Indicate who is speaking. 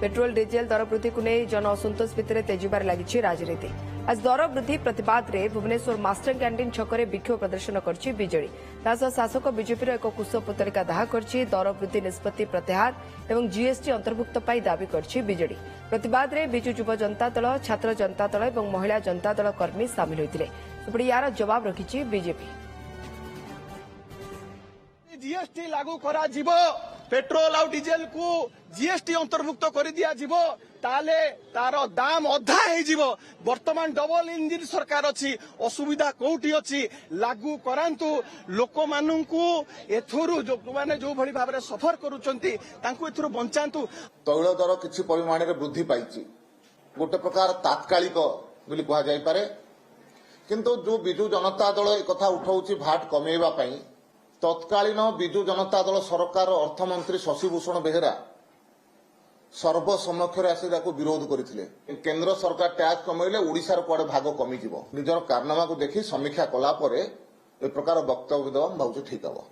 Speaker 1: Petrol diesel दर वृद्धि को नहीं जन असंतोष भितर तेजिबार लगी राजनीति। आज दर वृद्धि प्रतिवाद में भुवनेश्वर मास्टर कैंटीन छकरे विक्षोभ प्रदर्शन करछि बीजेडी। शासक बीजेपी एक कुशपुतलिका दाह करछि। दर वृद्धि निष्पत्ति प्रत्याहार एवं जीएसटी अंतर्भुक्त पाई दाबी करछि बीजेडी। प्रतिवाद में बिजु युव जनता दल, छात्र जनता दल और महिला जनता दल कर्मी सामिल होते। सेपटे यार जवाब रखिछि बीजेपी।
Speaker 2: जीएसटी लागू करा जिवो, पेट्रोल और डीजेल को जीएसटी अंतर्भुक्त कर दिया जिवो, ताले तार दाम अधा हे जिवो। वर्तमान डबल इंजिन सरकार अछि, असुविधा कोउठी अछि लागू करांतु। लोक माननकु एथुरु जो माने जो भली भाबरे सफर करूचंती तांकु एथुरु बंचांतु।
Speaker 3: तैल दर किछि परिमाण रे वृद्धि पाइछि, गोटे प्रकार तात्कालिक बोली कहा जाय पारे। किंतु जो बिजु जनता दल ए कथा उठाउछि भाट कमेबा पई, तत्कालीन बिजु जनता दल सरकार अर्थमंत्री शशिभूषण बेहेरा सर्वसम्मुखें आसी विरोध करथिले। केंद्र सरकार टैक्स कमेले ओडिशार कुआडे भाग कमी जिवो। निजर कारनामा को देखि समीक्षा कला परे ए प्रकार वक्तव्य देवा भावुछि ठीक हबो।